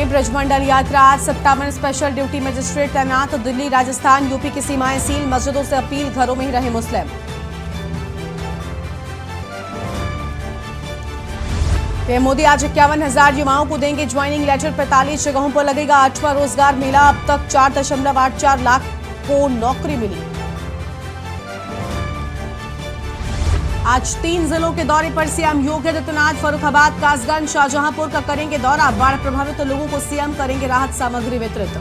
में ब्रजमंडल यात्रा। आज 57 स्पेशल ड्यूटी मजिस्ट्रेट तैनात। दिल्ली, राजस्थान, यूपी की सीमाएं सील। मस्जिदों से अपील, घरों में ही रहे मुस्लिम। पीएम मोदी आज 51,000 युवाओं को देंगे ज्वाइनिंग लेटर। 45 जगहों पर लगेगा 8वां रोजगार मेला। अब तक 4.84 लाख को नौकरी मिली। आज 3 जिलों के दौरे पर सीएम योगी आदित्यनाथ। फर्रुखाबाद, कासगंज, शाहजहांपुर का करेंगे दौरा। बाढ़ प्रभावित लोगों को सीएम करेंगे राहत सामग्री वितरित।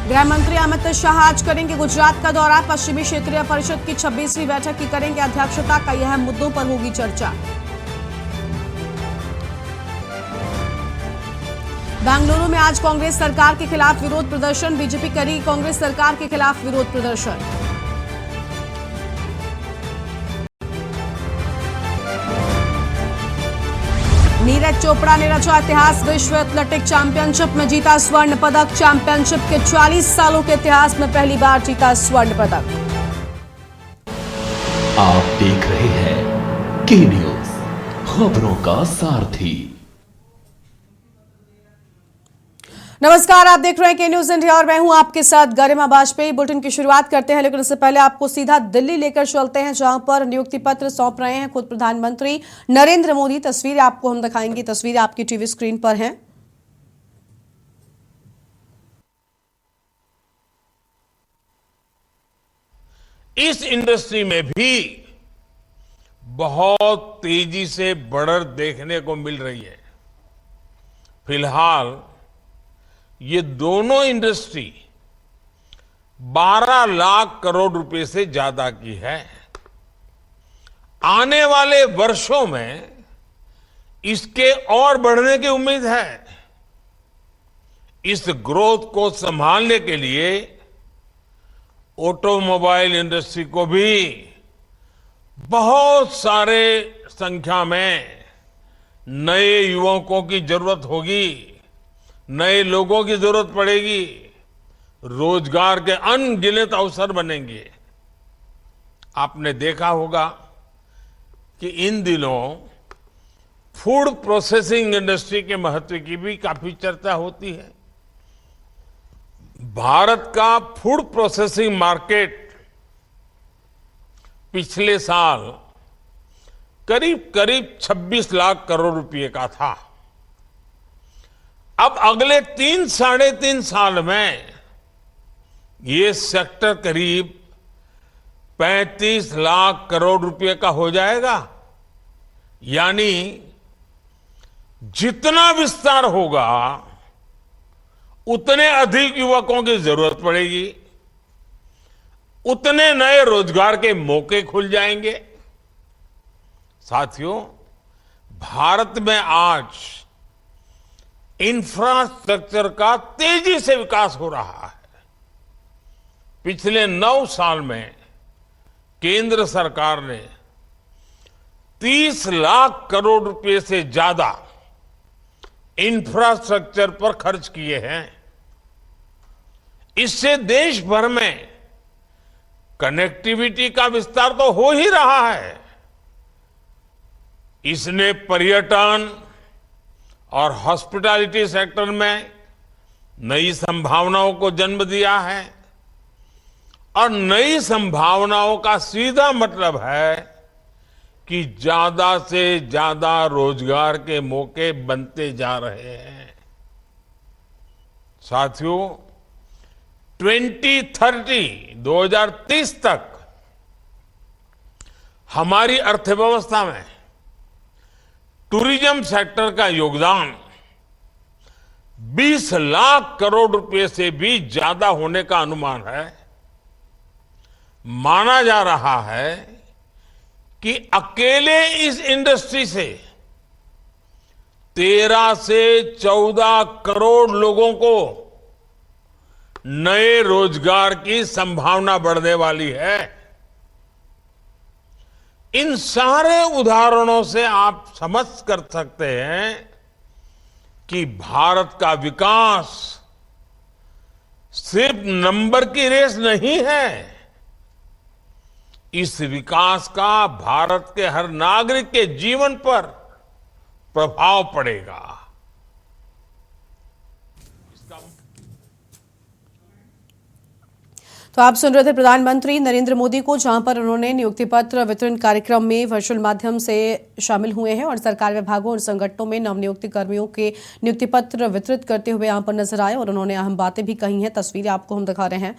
गृह मंत्री अमित शाह आज करेंगे गुजरात का दौरा। पश्चिमी क्षेत्रीय परिषद की 26वीं बैठक की करेंगे अध्यक्षता। कई अहम मुद्दों पर होगी चर्चा। बेंगलुरु में आज कांग्रेस सरकार के खिलाफ विरोध प्रदर्शन। बीजेपी करेगी कांग्रेस सरकार के खिलाफ विरोध प्रदर्शन। नीरज चोपड़ा ने रचा इतिहास। विश्व एथलेटिक्स चैंपियनशिप में जीता स्वर्ण पदक। चैंपियनशिप के 40 सालों के इतिहास में पहली बार जीता स्वर्ण पदक। आप देख रहे हैं के न्यूज, खबरों का सारथी। नमस्कार, आप देख रहे हैं के न्यूज इंडिया और मैं हूं आपके साथ गरिमा वाजपेयी। बुलेटिन की शुरुआत करते हैं, लेकिन इससे पहले आपको सीधा दिल्ली लेकर चलते हैं, जहां पर नियुक्ति पत्र सौंप रहे हैं खुद प्रधानमंत्री नरेंद्र मोदी। तस्वीरें आपको हम दिखाएंगे, तस्वीरें आपकी टीवी स्क्रीन पर हैं। इस इंडस्ट्री में भी बहुत तेजी से बढ़त देखने को मिल रही है। फिलहाल ये दोनों इंडस्ट्री 12 लाख करोड़ रुपए से ज्यादा की है। आने वाले वर्षों में इसके और बढ़ने की उम्मीद है। इस ग्रोथ को संभालने के लिए ऑटोमोबाइल इंडस्ट्री को भी बहुत सारे संख्या में नए युवकों की जरूरत होगी, नए लोगों की जरूरत पड़ेगी, रोजगार के अनगिनत अवसर बनेंगे। आपने देखा होगा कि इन दिनों फूड प्रोसेसिंग इंडस्ट्री के महत्व की भी काफी चर्चा होती है। भारत का फूड प्रोसेसिंग मार्केट पिछले साल करीब करीब 26 लाख करोड़ रुपए का था। अब अगले 3-3.5 साल में ये सेक्टर करीब 35 लाख करोड़ रुपए का हो जाएगा। यानी जितना विस्तार होगा उतने अधिक युवकों की जरूरत पड़ेगी, उतने नए रोजगार के मौके खुल जाएंगे। साथियों, भारत में आज इंफ्रास्ट्रक्चर का तेजी से विकास हो रहा है। पिछले 9 साल में केंद्र सरकार ने 30 लाख करोड़ रुपए से ज्यादा इंफ्रास्ट्रक्चर पर खर्च किए हैं। इससे देश भर में कनेक्टिविटी का विस्तार तो हो ही रहा है। इसने पर्यटन और हॉस्पिटैलिटी सेक्टर में नई संभावनाओं को जन्म दिया है। और नई संभावनाओं का सीधा मतलब है कि ज्यादा से ज्यादा रोजगार के मौके बनते जा रहे हैं। साथियों, 2030 तक हमारी अर्थव्यवस्था में टूरिज्म सेक्टर का योगदान 20 लाख करोड़ रुपए से भी ज्यादा होने का अनुमान है। माना जा रहा है कि अकेले इस इंडस्ट्री से 13 से 14 करोड़ लोगों को नए रोजगार की संभावना बढ़ने वाली है। इन सारे उदाहरणों से आप समझ कर सकते हैं कि भारत का विकास सिर्फ नंबर की रेस नहीं है। इस विकास का भारत के हर नागरिक के जीवन पर प्रभाव पड़ेगा। तो आप सुन रहे थे प्रधानमंत्री नरेंद्र मोदी को, जहां पर उन्होंने नियुक्ति पत्र वितरण कार्यक्रम में वर्चुअल माध्यम से शामिल हुए हैं और सरकार विभागों और संगठनों में नवनियुक्त कर्मियों के नियुक्ति पत्र वितरित करते हुए यहां पर नजर आए और उन्होंने अहम बातें भी कही हैं। तस्वीरें आपको हम दिखा रहे हैं।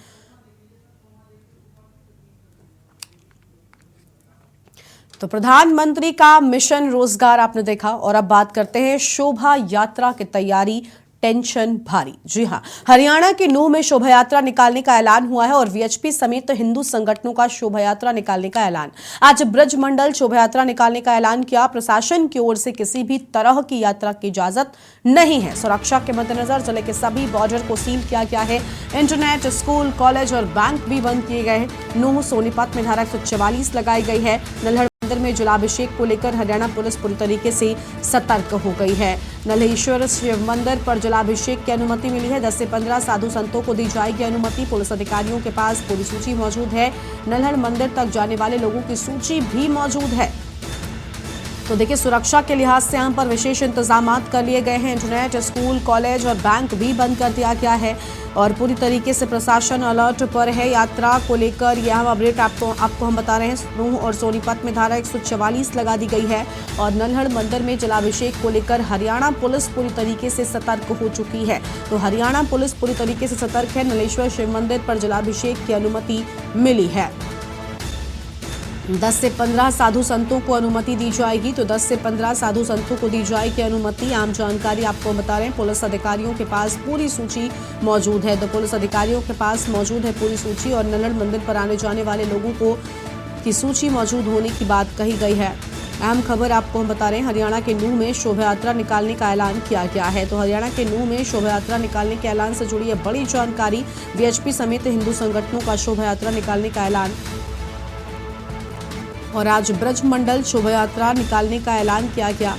तो प्रधानमंत्री का मिशन रोजगार आपने देखा और अब बात करते हैं शोभा यात्रा की तैयारी, टेंशन भारी। जी हां, हरियाणा के नूंह में शोभा यात्रा निकालने का ऐलान हुआ है और वीएचपी समेत हिंदू संगठनों का शोभा यात्रा निकालने का ऐलान। आज ब्रज मंडल शोभा यात्रा निकालने का ऐलान किया। प्रशासन की ओर से किसी भी तरह की यात्रा की इजाजत नहीं है। सुरक्षा के मद्देनजर जिले के सभी बॉर्डर को सील किया गया है। इंटरनेट, स्कूल, कॉलेज और बैंक भी बंद किए गए हैं। नूंह सोनीपत में धारा 144 लगाई गई है। नल्हड़ मंदिर में जलाभिषेक को लेकर हरियाणा पुलिस पूरी तरीके से सतर्क हो गई है। नल्हेश्वर शिव मंदिर पर जलाभिषेक की अनुमति मिली है। 10 से 15 साधु संतों को दी जाएगी अनुमति। पुलिस अधिकारियों के पास पूरी सूची मौजूद है। नल्हड़ मंदिर तक जाने वाले लोगों की सूची भी मौजूद है। तो देखिए, सुरक्षा के लिहाज से यहाँ पर विशेष इंतजाम कर लिए गए हैं। इंटरनेट, स्कूल, कॉलेज और बैंक भी बंद कर दिया गया है और पूरी तरीके से प्रशासन अलर्ट पर है। यात्रा को लेकर यह अपडेट आपको हम बता रहे हैं। नूंह और सोनीपत में धारा 144 लगा दी गई है और नल्हड़ मंदिर में जलाभिषेक को लेकर हरियाणा पुलिस पूरी तरीके से सतर्क हो चुकी है। तो हरियाणा पुलिस पूरी तरीके से सतर्क है। नल्हेश्वर शिव मंदिर पर जलाभिषेक की अनुमति मिली है। 10 से 15 साधु संतों को अनुमति दी जाएगी। तो 10 से 15 साधु संतों को दी जाएगी अनुमति। आम जानकारी आपको बता रहे हैं। पुलिस अधिकारियों के पास पूरी सूची मौजूद है। तो पुलिस अधिकारियों के पास मौजूद है पूरी सूची और नल्हड़ मंदिर पर आने जाने वाले लोगों को की सूची मौजूद होने की बात कही गई है। अहम खबर आपको हम बता रहे हैं। हरियाणा के नूंह में शोभा यात्रा निकालने का ऐलान किया गया है। तो हरियाणा के नूंह में शोभा यात्रा निकालने के ऐलान से जुड़ी है बड़ी जानकारी। वीएचपी समेत हिंदू संगठनों का शोभा यात्रा निकालने का ऐलान और आज ब्रज मंडल शोभा यात्रा निकालने का ऐलान किया गया।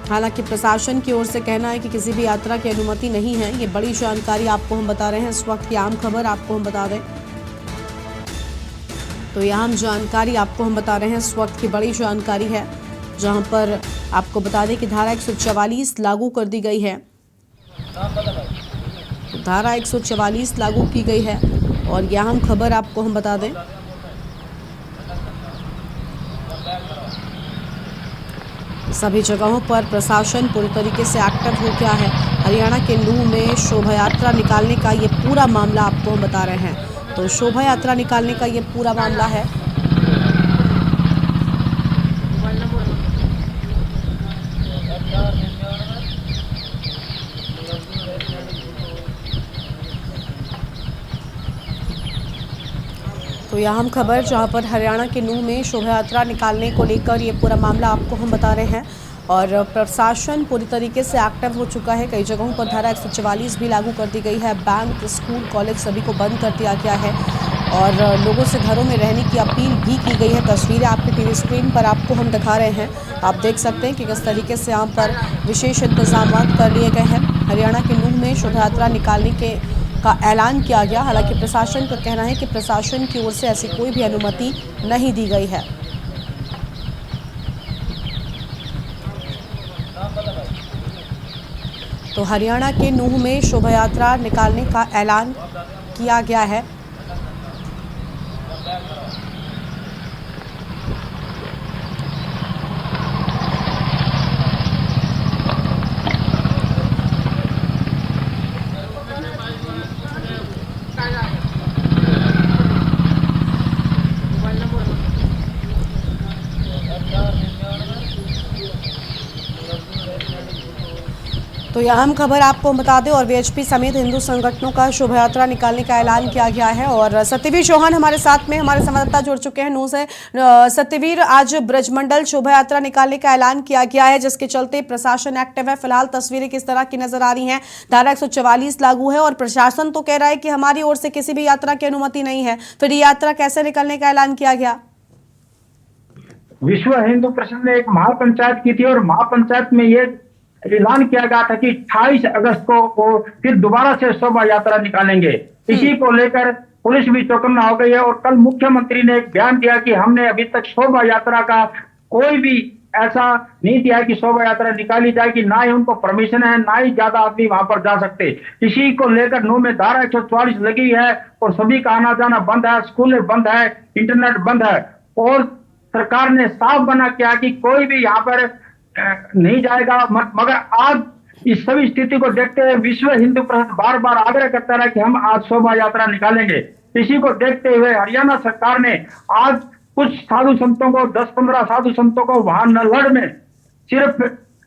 हालांकि प्रशासन की ओर से कहना है कि किसी भी यात्रा की अनुमति नहीं है। ये बड़ी जानकारी आपको हम बता रहे हैं। इस वक्त की आम खबर आपको हम बता दें तो यह आम जानकारी आपको हम बता रहे हैं। इस वक्त की बड़ी जानकारी है, जहां पर आपको बता दें कि धारा 144 लागू कर दी गई है। तो धारा 144 लागू की गई है और यह आम खबर आपको हम बता दें। सभी जगहों पर प्रशासन पूरी तरीके से एक्टिव हो गया है। हरियाणा के नूंह में शोभा यात्रा निकालने का ये पूरा मामला आपको हम बता रहे हैं। तो शोभा यात्रा निकालने का ये पूरा मामला है। तो यह हम खबर, जहां पर हरियाणा के नूंह में शोभा यात्रा निकालने को लेकर ये पूरा मामला आपको हम बता रहे हैं और प्रशासन पूरी तरीके से एक्टिव हो चुका है। कई जगहों पर धारा 144 भी लागू कर दी गई है। बैंक, स्कूल, कॉलेज सभी को बंद कर दिया गया है और लोगों से घरों में रहने की अपील भी की गई है। तस्वीरें आपके टीवी स्क्रीन पर आपको हम दिखा रहे हैं। आप देख सकते हैं कि किस तरीके से यहाँ पर विशेष इंतजाम कर लिए गए हैं। हरियाणा के नूंह में शोभा यात्रा निकालने का ऐलान किया गया। हालांकि प्रशासन का कहना है कि प्रशासन की ओर से ऐसी कोई भी अनुमति नहीं दी गई है। तो हरियाणा के नूंह में शोभा यात्रा निकालने का ऐलान किया गया है। तो यह अहम खबर आपको बता दें और वीएचपी समेत हिंदू संगठनों का शोभा यात्रा निकालने का ऐलान किया गया है। और सत्यवीर चौहान हमारे साथ में, हमारे संवाददाता जुड़ चुके हैं नूंह से। सत्यवीर, आज ब्रजमंडल शोभा यात्रा निकालने का ऐलान किया गया है, जिसके चलते प्रशासन एक्टिव है। फिलहाल तस्वीरें किस तरह की नजर आ रही हैं? धारा 144 लागू है और प्रशासन तो कह रहा है कि हमारी ओर से किसी भी यात्रा की अनुमति नहीं है। फिर ये यात्रा कैसे निकलने का ऐलान किया गया? विश्व हिंदू परिषद ने एक महापंचायत की थी और महापंचायत में ये ऐलान किया गया था कि 28 अगस्त को फिर दोबारा से शोभा यात्रा निकालेंगे। इसी को लेकर पुलिस भी चौकन्ना हो गई है और कल मुख्यमंत्री ने एक बयान दिया कि हमने अभी तक शोभा यात्रा का कोई भी ऐसा नहीं दिया है कि शोभा यात्रा निकाली जाएगी, ना ही उनको परमिशन है, ना ही ज्यादा आदमी वहां पर जा सकते। इसी को लेकर नूह में धारा 144 लगी है और सभी का आना जाना बंद है, स्कूल बंद है, इंटरनेट बंद है और सरकार ने साफ बना किया कि कोई भी यहाँ पर नहीं जाएगा। मगर आज इस सभी स्थिति को देखते हुए विश्व हिंदू परिषद बार बार आग्रह करता रहा कि हम आज शोभा यात्रा निकालेंगे। इसी को देखते हुए हरियाणा सरकार ने आज कुछ साधु संतों को 10-15 साधु संतों को वहां नलहड़ में सिर्फ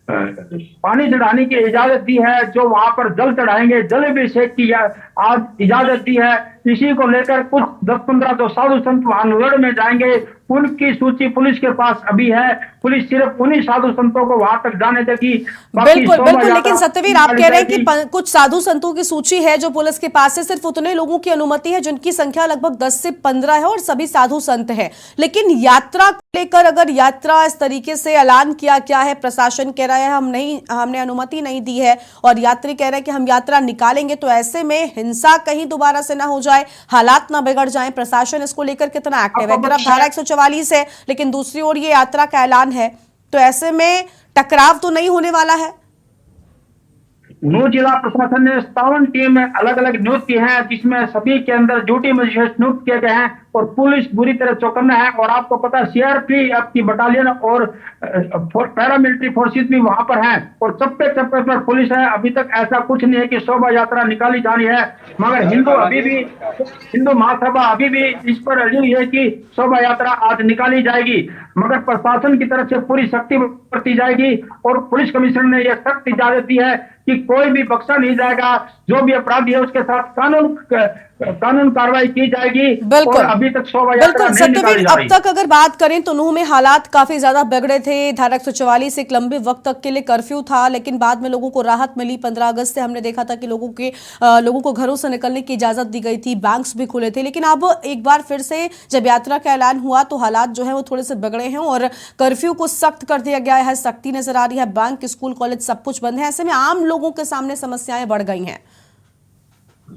पानी चढ़ाने की इजाजत दी है, जो वहां पर जल चढ़ाएंगे, जल अभिषेक की आज इजाजत दी है। इसी को लेकर कुछ 10-15 जो साधु संत वहां नलहड़ में जाएंगे, उनकी सूची पुलिस के पास अभी है। पुलिस सिर्फ उन्हीं साधु संतों को वहां तक जाने देगी। बिल्कुल बिल्कुल, लेकिन सत्यवीर आप कह रहे हैं कि कुछ साधु संतों की सूची है जो पुलिस के पास है, सिर्फ उतने लोगों की अनुमति है जिनकी संख्या लगभग 10 से 15 है और सभी साधु संत है। लेकिन यात्रा को लेकर अगर यात्रा इस तरीके से ऐलान किया क्या है, प्रशासन कह रहा है हमने अनुमति नहीं दी है और यात्री कह रहे हैं कि हम यात्रा निकालेंगे, तो ऐसे में हिंसा कहीं दोबारा से ना हो जाए, हालात ना बिगड़ जाए, प्रशासन इसको लेकर कितना एक्टिव है? एक तरफ धारा 144 है लेकिन दूसरी ओर ये यात्रा का ऐलान है, तो ऐसे में टकराव तो नहीं होने वाला है? नूह जिला प्रशासन ने 57 टीम अलग अलग नियुक्त की है, जिसमें सभी के अंदर ड्यूटी मजिस्ट्रेट नियुक्त किए गए हैं और पुलिस बुरी तरह चौकन्ना है। और आपको पता है सीआरपीएफ की बटालियन और पैरामिलिट्री फोर्सेस भी वहां पर हैं और चप्पे चप्पे पर पुलिस है। अभी तक ऐसा कुछ नहीं है कि शोभा यात्रा निकाली जा रही है, मगर हिंदू महासभा अभी भी इस पर अड़ी हुई है कि शोभा यात्रा आज निकाली जाएगी, मगर प्रशासन की तरफ से पूरी सख्ती बरती जाएगी और पुलिस कमिश्नर ने यह सख्त इजाजत दी है कि कोई भी बख्शा नहीं जाएगा, जो भी अपराधी है उसके साथ कानून कार्रवाई की जाएगी। बिल्कुल, अभी तक शोभा यात्रा नहीं निकाली जा रही। अब तक अगर बात करें तो नूह में हालात काफी ज्यादा बिगड़े थे। धारा 144 एक लंबे वक्त तक के लिए कर्फ्यू था, लेकिन बाद में लोगों को राहत मिली। 15 अगस्त से हमने देखा था कि लोगों को घरों से निकलने की इजाजत दी गई थी, बैंक्स भी खुले थे। लेकिन अब एक बार फिर से जब यात्रा का ऐलान हुआ तो हालात जो है वो थोड़े से बिगड़े हैं और कर्फ्यू को सख्त कर दिया गया है, सख्ती नजर आ रही है, बैंक, स्कूल, कॉलेज सब कुछ बंद है। ऐसे में आम लोगों के सामने समस्याएं बढ़ गई हैं।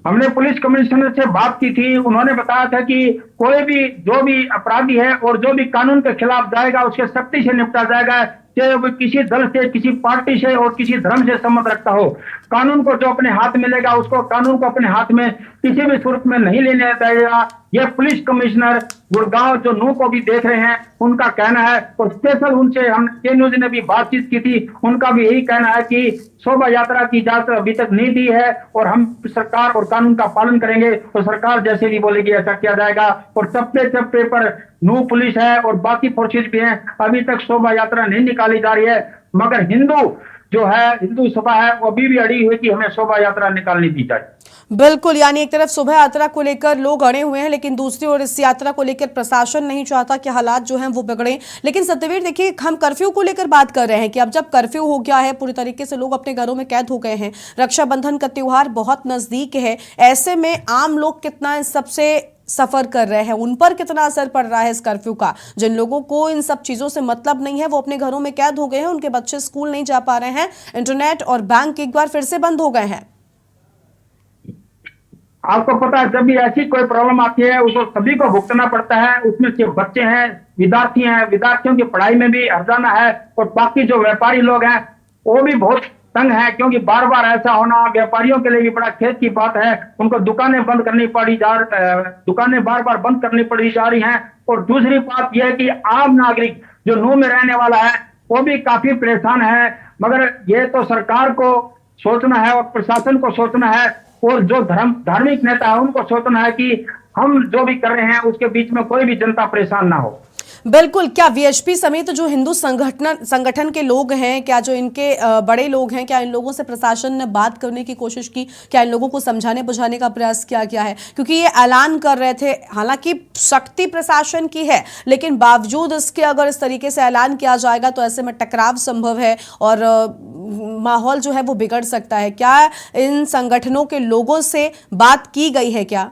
हमने पुलिस कमिश्नर से बात की थी, उन्होंने बताया था कि कोई भी जो भी अपराधी है और जो भी कानून के खिलाफ जाएगा उसके सख्ती से निपटा जाएगा, चाहे वो किसी दल से, किसी पार्टी से और किसी धर्म से संबंध रखता हो। कानून को जो अपने हाथ में लेगा उसको कानून को अपने हाथ में किसी भी सूरत में नहीं लेने जाएगा। यह पुलिस कमिश्नर गुड़गांव जो नूह को भी देख रहे हैं उनका कहना है और स्पेशल उनसे हम के न्यूज ने भी बातचीत की थी, उनका भी यही कहना है कि शोभा यात्रा की इजाजत अभी तक नहीं दी है और हम सरकार और कानून का पालन करेंगे और सरकार जैसे भी बोलेगी ऐसा किया जाएगा। और चप्पे चप्पे पर नूह पुलिस है और बाकी फोर्सेज भी हैं, अभी तक शोभा यात्रा नहीं निकाली जा रही है, मगर हिंदू सभा है वो अभी भी अड़ी हुई कि हमें शोभा यात्रा निकालनी दी जाए। बिल्कुल, यानी एक तरफ शोभा यात्रा को लेकर लोग अड़े हुए हैं, लेकिन दूसरी ओर इस यात्रा को लेकर प्रशासन नहीं चाहता कि हालात जो हैं वो बिगड़े। लेकिन सत्यवीर देखिए, हम कर्फ्यू को लेकर बात कर रहे हैं कि अब जब कर्फ्यू हो गया है, पूरी तरीके से लोग अपने घरों में कैद हो गए हैं, रक्षाबंधन का त्योहार बहुत नजदीक है, ऐसे में आम लोग कितना इन सबसे सफर कर रहे हैं, उन पर कितना असर पड़ रहा है इस कर्फ्यू का? जिन लोगों को इन सब चीजों से मतलब नहीं है वो अपने घरों में कैद हो गए हैं, उनके बच्चे स्कूल नहीं जा पा रहे हैं, इंटरनेट और बैंक एक बार फिर से बंद हो गए हैं। आपको पता है जब भी ऐसी कोई प्रॉब्लम आती है उसको सभी को भुगतना पड़ता है, उसमें सिर्फ बच्चे हैं, विद्यार्थी हैं, विद्यार्थियों की पढ़ाई में भी हर्जाना है और बाकी जो व्यापारी लोग हैं वो भी बहुत तंग है, क्योंकि बार बार ऐसा होना व्यापारियों के लिए भी बड़ा खेद की बात है। उनको दुकानें बार बार बंद करनी पड़ी जा रही हैं। और दूसरी बात यह है कि आम नागरिक जो नूह में रहने वाला है वो भी काफी परेशान है, मगर ये तो सरकार को सोचना है और प्रशासन को सोचना है और जो धार्मिक नेता है उनको सोचना है कि हम जो भी कर रहे हैं उसके बीच में कोई भी जनता परेशान ना हो। बिल्कुल, क्या वीएचपी समेत जो हिंदू संगठन के लोग हैं, क्या जो इनके बड़े लोग हैं, क्या इन लोगों से प्रशासन ने बात करने की कोशिश की? क्या इन लोगों को समझाने बुझाने का प्रयास किया गया है? क्योंकि ये ऐलान कर रहे थे, हालांकि शक्ति प्रशासन की है, लेकिन बावजूद इसके अगर इस तरीके से ऐलान किया जाएगा तो ऐसे में टकराव संभव है और माहौल जो है वो बिगड़ सकता है। क्या इन संगठनों के लोगों से बात की गई है क्या?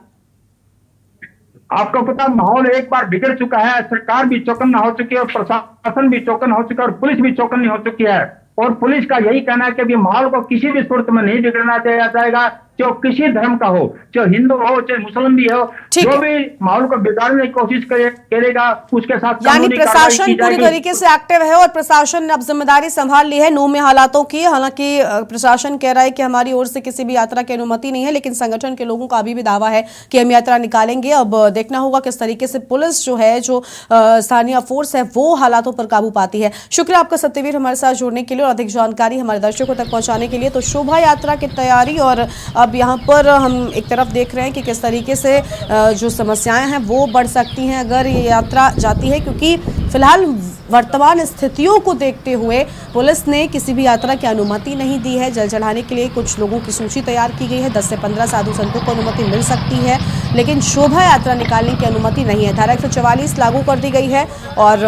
आपको पता माहौल एक बार बिगड़ चुका है, सरकार भी चौकन्ना हो चुकी है और प्रशासन भी चौकन्ना हो चुका है और पुलिस भी चौकन्नी हो चुकी है। और पुलिस का यही कहना है कि अभी माहौल को किसी भी सूरत में नहीं बिगड़ना दिया जाएगा। जो किसी धर्म का हो, जो हिंदू हो चाहे मुस्लिम भी हो, ठीक जो है। भी माहौल को बिगाड़ने की कोशिश करेगा उसके साथ यानी कानूनी कार्रवाई प्रशासन की पूरी जाएगी। तरीके से एक्टिव है और प्रशासन ने अब जिम्मेदारी संभाल ली है नूह में हालातों की। हालांकि प्रशासन कह रहा है कि हमारी ओर से किसी भी यात्रा की अनुमति नहीं है, लेकिन संगठन के लोगों का अभी भी दावा है कि हम यात्रा निकालेंगे। अब देखना होगा किस तरीके से पुलिस जो है, जो स्थानीय फोर्स है, वो हालातों पर काबू पाती है। शुक्रिया आपका सत्यवीर हमारे साथ जुड़ने के लिए और अधिक जानकारी हमारे दर्शकों तक पहुंचाने के लिए। तो शोभा यात्रा की तैयारी, और अब यहाँ पर हम एक तरफ देख रहे हैं कि किस तरीके से जो समस्याएं हैं वो बढ़ सकती हैं अगर ये यात्रा जाती है, क्योंकि फिलहाल वर्तमान स्थितियों को देखते हुए पुलिस ने किसी भी यात्रा की अनुमति नहीं दी है। जल चढ़ाने के लिए कुछ लोगों की सूची तैयार की गई है, 10 से 15 साधु संतों को अनुमति मिल सकती है, लेकिन शोभा यात्रा निकालने की अनुमति नहीं है। धारा 144 लागू कर दी गई है और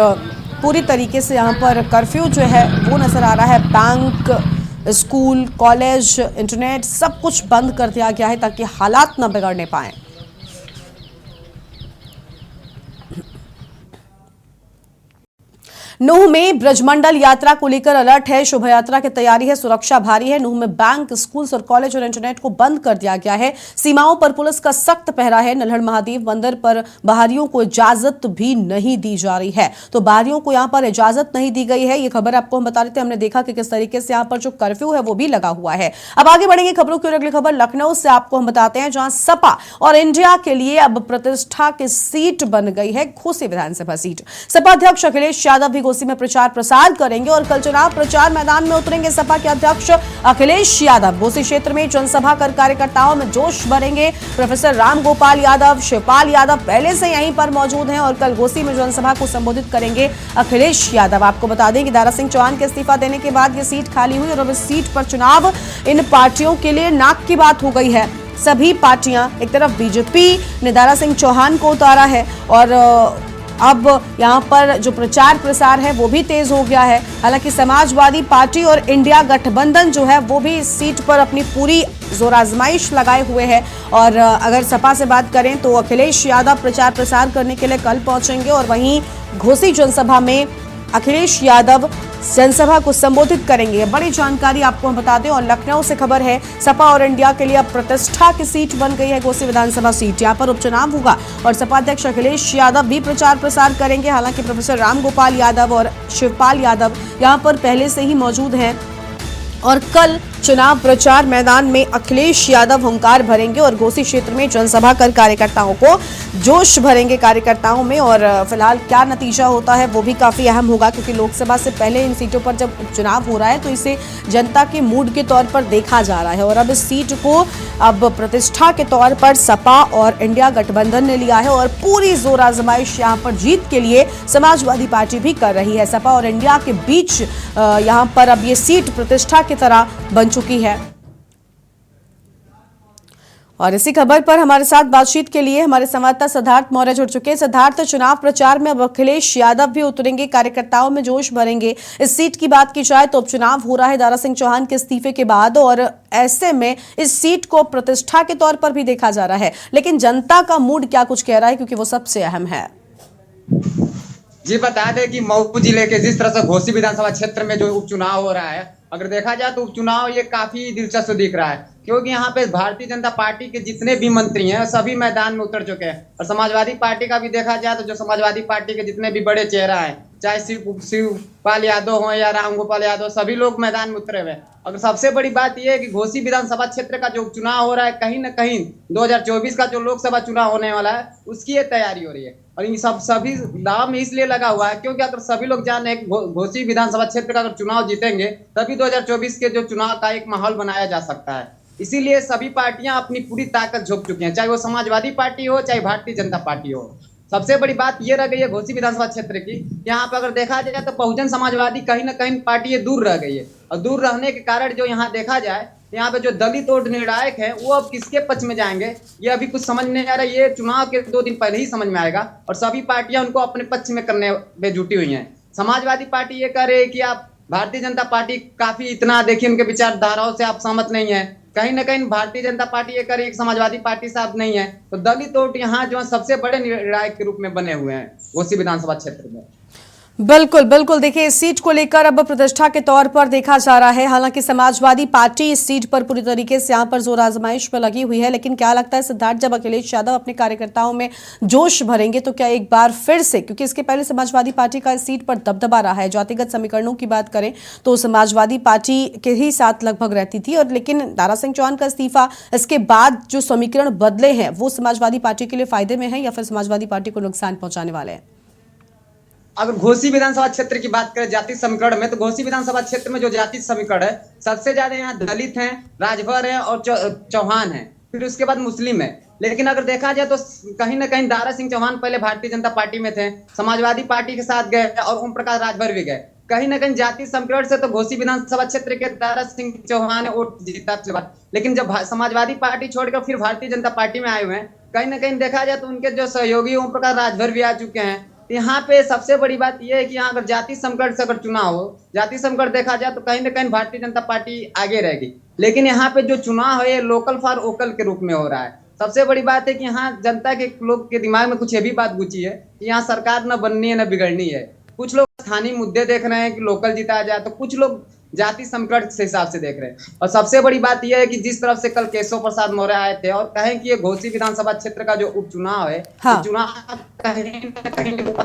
पूरी तरीके से यहाँ पर कर्फ्यू जो है वो नजर आ रहा है। बैंक, स्कूल, कॉलेज, इंटरनेट सब कुछ बंद कर दिया गया है ताकि हालात न बिगड़ने पाए। नूह में ब्रजमंडल यात्रा को लेकर अलर्ट है। शोभा यात्रा की तैयारी है, सुरक्षा भारी है। नूह में बैंक, स्कूल्स और कॉलेज और इंटरनेट को बंद कर दिया गया है। सीमाओं पर पुलिस का सख्त पहरा है। नल्हड़ महादेव मंदिर पर बाहरियों को इजाजत भी नहीं दी जा रही है, तो बाहरियों को यहां पर इजाजत नहीं दी गई है। ये खबर आपको हम बता रहे थे, हमने देखा कि किस तरीके से यहां पर जो कर्फ्यू है वो भी लगा हुआ है। अब आगे बढ़ेंगे खबरों की ओर। अगली खबर लखनऊ से आपको हम बताते हैं, जहां सपा और इंडिया के लिए अब प्रतिष्ठा की सीट बन गई है घोसी विधानसभा सीट। सपा अध्यक्ष अखिलेश यादव भी घोसी में प्रचार प्रसार करेंगे और कल चुनाव प्रचार मैदान में उतरेंगे। सपा के अध्यक्ष अखिलेश यादव घोसी क्षेत्र में जनसभा कर कार्यकर्ताओं में जोश भरेंगे। प्रोफेसर राम गोपाल यादव, शिवपाल यादव पहले से यहीं पर मौजूद हैं और कल घोसी में जनसभा को संबोधित करेंगे अखिलेश यादव। आपको बता दें कि दारा सिंह चौहान के इस्तीफा देने के बाद यह सीट खाली हुई और अब इस सीट पर चुनाव इन पार्टियों के लिए नाक की बात हो गई है। सभी पार्टियां, एक तरफ बीजेपी ने दारा सिंह चौहान को उतारा है और अब यहां पर जो प्रचार प्रसार है वो भी तेज हो गया है। हालांकि समाजवादी पार्टी और इंडिया गठबंधन जो है वो भी इस सीट पर अपनी पूरी जोर आजमाइश लगाए हुए हैं। और अगर सपा से बात करें तो अखिलेश यादव प्रचार प्रसार करने के लिए कल पहुंचेंगे और वहीं घोसी जनसभा में अखिलेश यादव जनसभा को संबोधित करेंगे। बड़ी जानकारी आपको हम बता दें। और लखनऊ से खबर है, सपा और इंडिया के लिए अब प्रतिष्ठा की सीट बन गई है घोसी विधानसभा सीट। यहां पर उपचुनाव होगा और सपा अध्यक्ष अखिलेश यादव भी प्रचार प्रसार करेंगे। हालांकि प्रोफेसर राम गोपाल यादव और शिवपाल यादव यहां पर पहले से ही मौजूद हैं और कल चुनाव प्रचार मैदान में अखिलेश यादव हुंकार भरेंगे और घोसी क्षेत्र में जनसभा कर कार्यकर्ताओं को जोश भरेंगे कार्यकर्ताओं में। और फिलहाल क्या नतीजा होता है वो भी काफी अहम होगा, क्योंकि लोकसभा से पहले इन सीटों पर जब उपचुनाव हो रहा है तो इसे जनता के मूड के तौर पर देखा जा रहा है। और अब इस सीट को अब प्रतिष्ठा के तौर पर सपा और इंडिया गठबंधन ने लिया है और पूरी जोर आजमाइश यहाँ पर जीत के लिए समाजवादी पार्टी भी कर रही है। सपा और इंडिया के बीच यहाँ पर अब ये सीट प्रतिष्ठा की तरह बन चुकी है। और इसी खबर पर हमारे साथ बातचीत के लिए हमारे संवाददाता सिद्धार्थ मौर्य जुड़ चुके हैं। सिद्धार्थ, चुनाव प्रचार में अब अखिलेश यादव भी उतरेंगे, कार्यकर्ताओं में जोश भरेंगे। इस सीट की बात की जाए तो उपचुनाव हो रहा है दारा सिंह चौहान के इस्तीफे के बाद और ऐसे में इस सीट को प्रतिष्ठा के तौर पर भी देखा जा रहा है, लेकिन जनता का मूड क्या कुछ कह रहा है, क्योंकि वो सबसे अहम है। जी बता दें कि मऊ जिले के जिस तरह से घोसी विधानसभा क्षेत्र में जो उपचुनाव हो रहा है, अगर देखा जाए तो उपचुनाव ये काफी दिलचस्प दिख रहा है, क्योंकि यहाँ पे भारतीय जनता पार्टी के जितने भी मंत्री हैं सभी मैदान में उतर चुके हैं। और समाजवादी पार्टी का भी देखा जाए तो जो समाजवादी पार्टी के जितने भी बड़े चेहरा हैं, चाहे शिवपाल यादव हो या राम गोपाल यादव, सभी लोग मैदान में उतरे हुए हैं। अगर सबसे बड़ी बात यह है कि घोसी विधानसभा क्षेत्र का जो उपचुनाव हो रहा है, कहीं ना कहीं 2024 का जो लोकसभा चुनाव होने वाला है उसकी ये तैयारी हो रही है। और इन सभी दाव इसलिए लगा हुआ है क्योंकि अगर सभी लोग जाने घोसी विधानसभा क्षेत्र का अगर चुनाव जीतेंगे तभी 2024 के जो चुनाव का एक माहौल बनाया जा सकता है। इसीलिए सभी पार्टियां अपनी पूरी ताकत झोंक चुकी हैं, चाहे वो समाजवादी पार्टी हो चाहे भारतीय जनता पार्टी हो। सबसे बड़ी बात ये रह गई है घोसी विधानसभा क्षेत्र की, यहाँ पे अगर देखा जाए तो बहुजन समाजवादी कहीं ना कहीं पार्टी ये दूर रह गई है। और दूर रहने के कारण जो यहाँ देखा जाए, यहाँ पे जो दलित और निर्णायक है वो अब किसके पक्ष में जाएंगे ये अभी कुछ समझ नहीं आ रहा। ये चुनाव के 2 दिन पहले ही समझ में आएगा और सभी पार्टियां उनको अपने पक्ष में करने में जुटी हुई हैं। समाजवादी पार्टी ये कह रही है कि आप भारतीय जनता पार्टी काफी इतना देखिए उनके विचारधाराओं से आप सहमत नहीं है, कहीं ना कहीं भारतीय जनता पार्टी ये कह रही है कि समाजवादी पार्टी से आप नहीं है। तो दलित वोट यहाँ जो सबसे बड़े निर्णायक के रूप में बने हुए हैं घोसी विधानसभा क्षेत्र में। बिल्कुल बिल्कुल। देखिए, इस सीट को लेकर अब प्रतिष्ठा के तौर पर देखा जा रहा है। हालांकि समाजवादी पार्टी इस सीट पर पूरी तरीके से यहां पर जोर आजमाइश में लगी हुई है, लेकिन क्या लगता है सिद्धार्थ, जब अखिलेश यादव अपने कार्यकर्ताओं में जोश भरेंगे तो क्या एक बार फिर से, क्योंकि इसके पहले समाजवादी पार्टी का इस सीट पर दबदबा रहा है, जातिगत समीकरणों की बात करें तो समाजवादी पार्टी के ही साथ लगभग रहती थी, और लेकिन दारा सिंह चौहान का इस्तीफा, इसके बाद जो समीकरण बदले हैं वो समाजवादी पार्टी के लिए फायदे में है या फिर समाजवादी पार्टी को नुकसान पहुंचाने वाले हैं? अगर घोसी विधानसभा क्षेत्र की बात करें जाति समीकरण में, तो घोसी विधानसभा क्षेत्र में जो जाति समीकरण है, सबसे ज्यादा यहाँ दलित हैं, राजभर हैं और चौहान हैं, फिर उसके बाद मुस्लिम है। लेकिन अगर देखा जाए तो कहीं ना कहीं दारा सिंह चौहान पहले भारतीय जनता पार्टी में थे, समाजवादी पार्टी के साथ गए और ओम प्रकाश राजभर भी गए। कहीं ना कहीं जाति समीकरण से तो घोसी विधानसभा क्षेत्र के दारा सिंह चौहान वोट जीता, लेकिन जब समाजवादी पार्टी छोड़कर फिर भारतीय जनता पार्टी में आए हुए हैं, कहीं ना कहीं देखा जाए तो उनके जो सहयोगी ओम प्रकाश राजभर भी आ चुके हैं। यहाँ पे सबसे बड़ी बात यह है कि यहाँ अगर जाति समीकरण से अगर चुनाव हो, जाति समीकरण देखा जाए तो कहीं ना कहीं भारतीय जनता पार्टी आगे रहेगी। लेकिन यहाँ पे जो चुनाव है ये लोकल फॉर वोकल के रूप में हो रहा है। सबसे बड़ी बात है कि यहाँ जनता के लोग के दिमाग में कुछ ये भी बात गुची है कि यहाँ सरकार न बननी है न बिगड़नी है। कुछ लोग स्थानीय मुद्दे देख रहे हैं कि लोकल जीता जाए, तो कुछ लोग जाति समीकरण के हिसाब से देख रहे हैं। और सबसे बड़ी बात यह है कि जिस तरफ से कल केशव प्रसाद मौर्य आए थे और कहें कि ये घोसी विधानसभा क्षेत्र का जो उपचुनाव है, हाँ। चुनाव कहीं न कहीं हो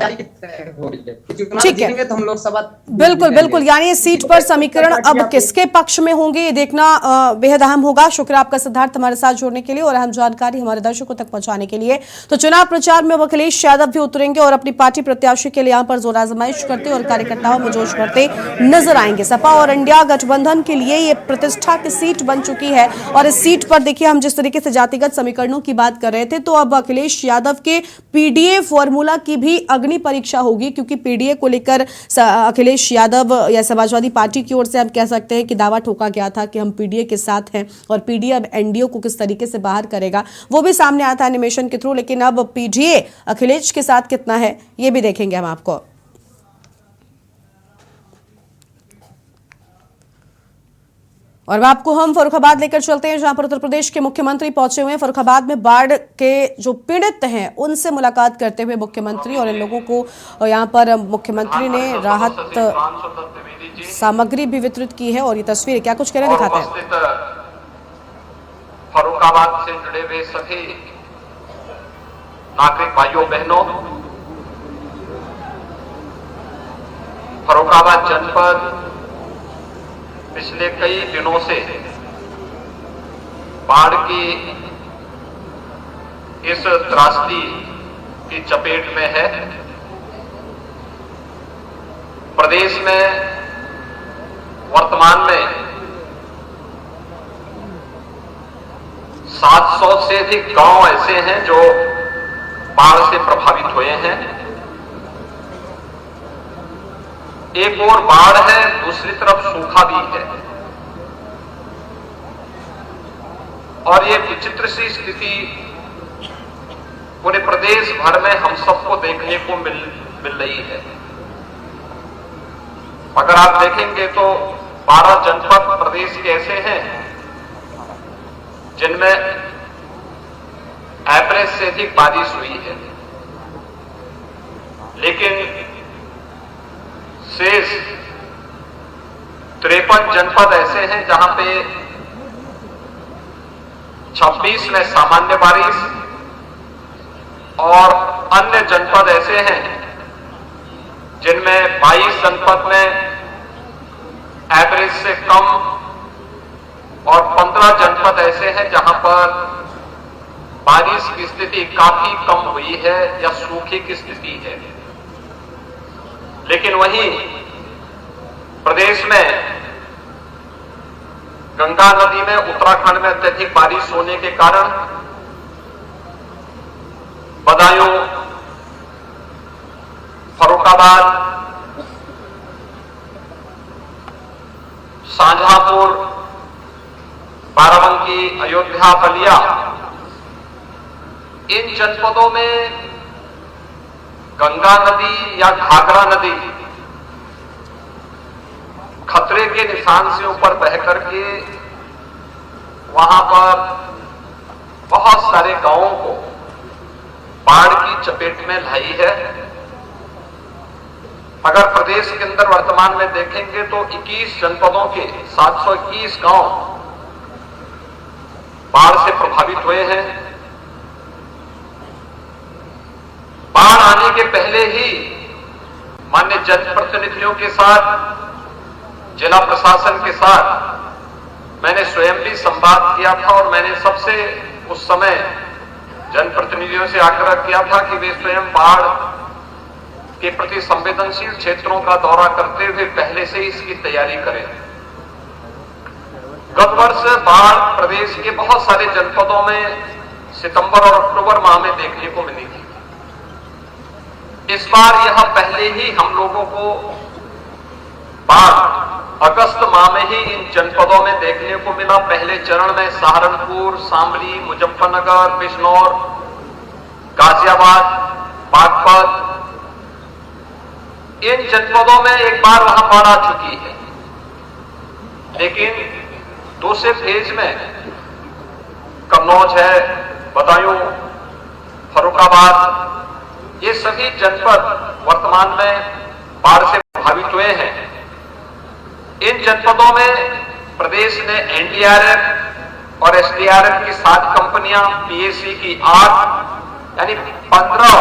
रही है। चुनाव ठीक है। जीतेंगे तो हम लोग सब बिल्कुल बिल्कुल। यानी इस सीट पर समीकरण अब किसके पक्ष में होंगे ये देखना बेहद अहम होगा। शुक्रिया आपका सिद्धार्थ, हमारे साथ जुड़ने के लिए और अहम जानकारी हमारे दर्शकों तक पहुंचाने के लिए। तो चुनाव प्रचार में अखिलेश यादव भी उतरेंगे और अपनी पार्टी प्रत्याशी के लिए यहाँ पर जोर आजमाइश करते और कार्यकर्ताओं में जोश भरते नजर आएंगे। सपा और इंडिया गठबंधन के लिए ये प्रतिष्ठा की सीट बन चुकी है और इस सीट पर देखिए, हम जिस तरीके से जातिगत समीकरणों की बात कर रहे थे, तो अब अखिलेश यादव के पीडीए फॉर्मूला की भी अग्नि परीक्षा होगी, क्योंकि पीडीए को लेकर अखिलेश यादव या समाजवादी पार्टी की ओर से हम कह सकते हैं कि दावा ठोका गया था कि हम पीडीए के साथ हैं, और पीडीए अब एनडीए को किस तरीके से बाहर करेगा वो भी सामने आता है एनिमेशन के थ्रू। लेकिन अब पीडीए अखिलेश के साथ कितना है ये भी देखेंगे हम आपको। और अब आपको हम फर्रुखाबाद लेकर चलते हैं, जहां पर उत्तर प्रदेश के मुख्यमंत्री पहुंचे हुए हैं। फर्रुखाबाद में बाढ़ के जो पीड़ित हैं उनसे मुलाकात करते हुए मुख्यमंत्री, और इन लोगों को यहां पर मुख्यमंत्री ने राहत सामग्री भी वितरित की है। और ये तस्वीर क्या कुछ कह रहे हैं दिखाते हैं। फर्रुखाबाद से जुड़े हुए सभी नागरिक भाइयों बहनों, फर्रुखाबाद जनपद पिछले कई दिनों से बाढ़ की इस त्रासदी की चपेट में है। प्रदेश में वर्तमान में 700 से अधिक गांव ऐसे हैं जो बाढ़ से प्रभावित हुए हैं। एक और बाढ़ है, दूसरी तरफ सूखा भी है, और ये विचित्र सी स्थिति पूरे प्रदेश भर में हम सबको देखने को मिल रही है। अगर आप देखेंगे तो 12 जनपद प्रदेश के ऐसे हैं जिनमें एवरेज से अधिक बारिश हुई है, लेकिन शेष 53 जनपद ऐसे हैं जहां पे 26 में सामान्य बारिश, और अन्य जनपद ऐसे हैं जिनमें 22 जनपद में एवरेज से कम, और 15 जनपद ऐसे हैं जहां पर बारिश की स्थिति काफी कम हुई है या सूखे की स्थिति है। लेकिन वहीं प्रदेश में गंगा नदी में उत्तराखंड में अत्यधिक बारिश होने के कारण बदायूं, फर्रुखाबाद, शाहजहांपुर, बाराबंकी, अयोध्या, बलिया, इन जनपदों में गंगा नदी या घाघरा नदी खतरे के निशान से ऊपर बह करके वहां पर बहुत सारे गांवों को बाढ़ की चपेट में लाई है। अगर प्रदेश के अंदर वर्तमान में देखेंगे तो 21 जनपदों के 721 गांव बाढ़ से प्रभावित हुए हैं। बाढ़ आने के पहले ही माननीय जनप्रतिनिधियों के साथ, जिला प्रशासन के साथ मैंने स्वयं भी संवाद किया था और मैंने सबसे उस समय जनप्रतिनिधियों से आग्रह किया था कि वे स्वयं बाढ़ के प्रति संवेदनशील क्षेत्रों का दौरा करते हुए पहले से ही इसकी तैयारी करें। गत वर्ष बाढ़ प्रदेश के बहुत सारे जनपदों में सितंबर और अक्टूबर माह में देखने को मिली थी। इस बार यह पहले ही हम लोगों को बाढ़ अगस्त माह में ही इन जनपदों में देखने को मिला। पहले चरण में सहारनपुर, शामली, मुजफ्फरनगर, बिजनौर, गाजियाबाद, बागपत, इन जनपदों में एक बार वहां बाढ़ आ चुकी है। लेकिन दूसरे फेज में कन्नौज है, बदायूं, फर्रुखाबाद, ये सभी जनपद वर्तमान में बाढ़ से प्रभावित हुए हैं। इन जनपदों में प्रदेश ने एनडीआरएफ और एसडीआरएफ की 7 कंपनियां, पीएसी की 8, यानी 15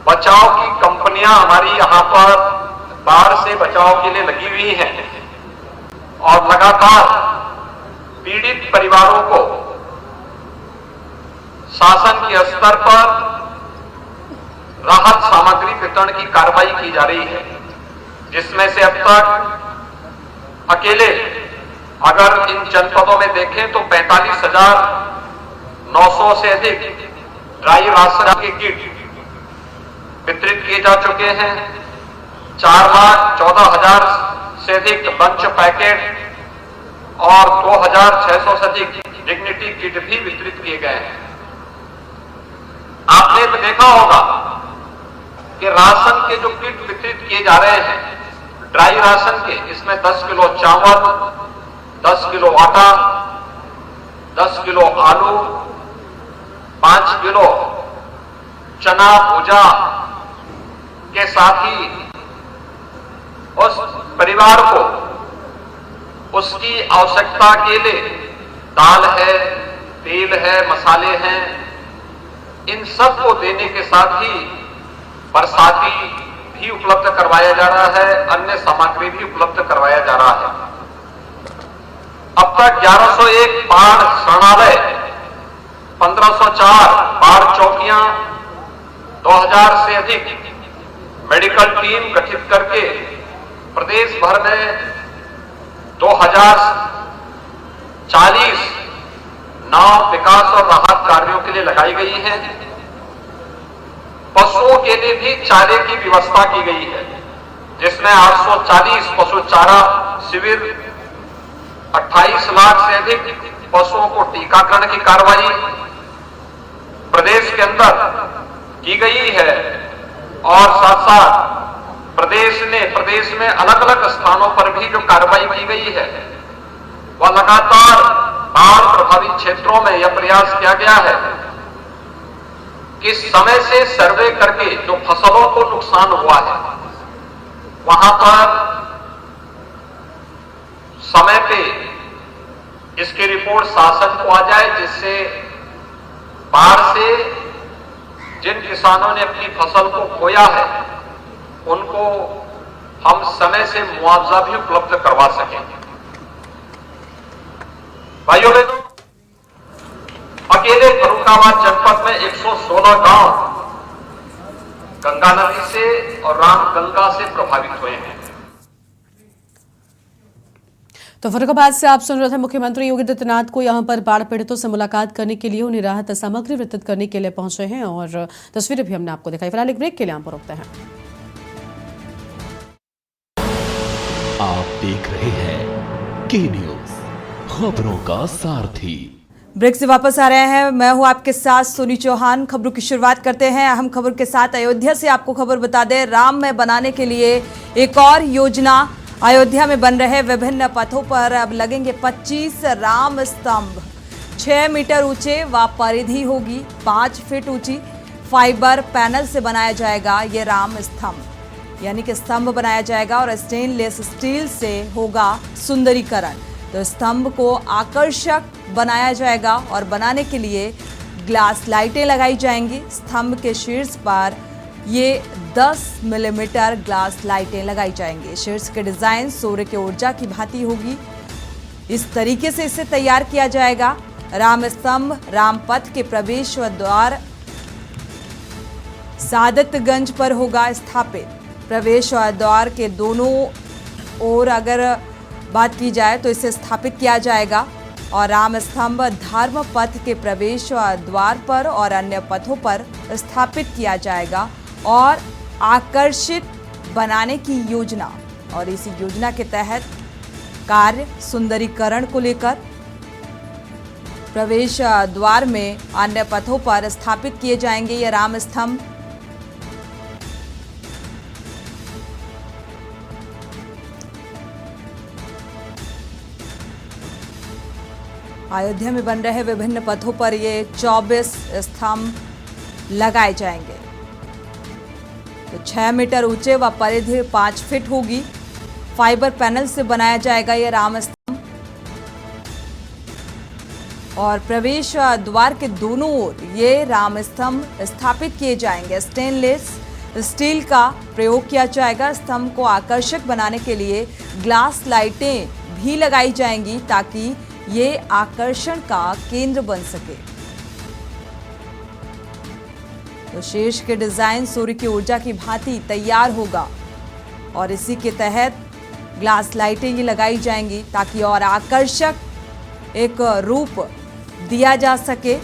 बचाव की कंपनियां हमारी यहां पर बाढ़ से बचाव के लिए लगी हुई हैं और लगातार पीड़ित परिवारों को शासन के स्तर पर राहत सामग्री वितरण की कार्रवाई की जा रही है, जिसमें से अब तक अकेले अगर इन जनपदों में देखें तो 45,900 से अधिक ड्राई राशन के किट वितरित किए जा चुके हैं। 4,14,000 से अधिक लंच पैकेट और 2,600 से अधिक डिग्निटी किट भी वितरित किए गए हैं। आपने देखा होगा कि राशन के जो किट वितरित किए जा रहे हैं ड्राई राशन के, इसमें 10 किलो चावल, 10 किलो आटा, 10 किलो आलू, 5 किलो चना भुजा के साथ ही उस परिवार को उसकी आवश्यकता के लिए दाल है, तेल है, मसाले हैं, इन सब को देने के साथ ही बरसाती भी उपलब्ध करवाया जा रहा है, अन्य सामग्री भी उपलब्ध करवाया जा रहा है। अब तक 1101 बाढ़ शरणालय, 1504 बाढ़ चौकियां, 2000 से अधिक मेडिकल टीम गठित करके प्रदेश भर में 2040 नाव विकास और राहत कार्यों के लिए लगाई गई हैं। पशुओं के लिए भी चारे की व्यवस्था की गई है, जिसमें 840 पशु चारा शिविर, 28 लाख से अधिक पशुओं को टीकाकरण की कार्रवाई प्रदेश के अंदर की गई है। और साथ साथ प्रदेश में अलग अलग स्थानों पर भी जो कार्रवाई की गई है वह लगातार बाढ़ प्रभावित क्षेत्रों में यह प्रयास किया गया है कि समय से सर्वे करके जो फसलों को नुकसान हुआ है वहां पर समय पे इसकी रिपोर्ट शासन को आ जाए, जिससे बाढ़ से जिन किसानों ने अपनी फसल को खोया है उनको हम समय से मुआवजा भी उपलब्ध करवा सकेंगे। भाइयों बहनों, अकेले फर्रुखाबाद जनपद में 116 गांव गंगा नदी से और रामगंगा से प्रभावित हुए हैं। तो फर्रुखाबाद से आप सुन रहे थे मुख्यमंत्री योगी आदित्यनाथ को यहां पर बाढ़ पीड़ितों से मुलाकात करने के लिए उन्हें राहत सामग्री वितरित करने के लिए पहुंचे हैं और तस्वीरें भी हमने आपको दिखाई। फिलहाल एक ब्रेक के लिए यहां पर रुकते हैं। आप देख रहे हैं के न्यूज, खबरों का सारथी। ब्रेक से वापस आ रहे हैं, मैं हूं आपके साथ सोनी चौहान। खबरों की शुरुआत करते हैं अहम खबर के साथ। अयोध्या से आपको खबर बता दें, राम में बनाने के लिए एक और योजना। अयोध्या में बन रहे विभिन्न पथों पर अब लगेंगे 25 राम स्तंभ। 6 मीटर ऊंचे व परिधि होगी 5 फीट ऊंची। फाइबर पैनल से बनाया जाएगा ये राम स्तंभ। यानी कि स्तंभ बनाया जाएगा और स्टेनलेस स्टील से होगा सुंदरीकरण। तो स्तंभ को आकर्षक बनाया जाएगा और बनाने के लिए ग्लास लाइटें लगाई जाएंगी। स्तंभ के शीर्ष पर ये 10 मिलीमीटर ग्लास लाइटें लगाई जाएंगी। शीर्ष के डिजाइन सूर्य की ऊर्जा की भांति होगी। इस तरीके से इसे तैयार किया जाएगा। राम स्तंभ रामपथ के प्रवेश द्वार सादतगंज पर होगा स्थापित। प्रवेश द्वार के दोनों ओर अगर बात की जाए तो इसे स्थापित किया जाएगा और राम स्तंभ धर्म पथ के प्रवेश द्वार पर और अन्य पथों पर स्थापित किया जाएगा और आकर्षित बनाने की योजना। और इसी योजना के तहत कार्य सुंदरीकरण को लेकर प्रवेश द्वार में अन्य पथों पर स्थापित किए जाएंगे ये राम स्तंभ। अयोध्या में बन रहे विभिन्न पथों पर ये 24 स्तंभ लगाए जाएंगे। तो 6 मीटर ऊंचे व परिधि 5 फीट होगी। फाइबर पैनल से बनाया जाएगा ये राम स्तंभ और प्रवेश द्वार के दोनों ओर ये राम स्तंभ स्थापित किए जाएंगे। स्टेनलेस स्टील का प्रयोग किया जाएगा। स्तंभ को आकर्षक बनाने के लिए ग्लास लाइटें भी लगाई जाएंगी ताकि ये आकर्षण का केंद्र बन सके। तो शीर्ष के डिजाइन सूर्य की ऊर्जा की भांति तैयार होगा और इसी के तहत ग्लास लाइटें ये लगाई जाएंगी ताकि और आकर्षक एक रूप दिया जा सके।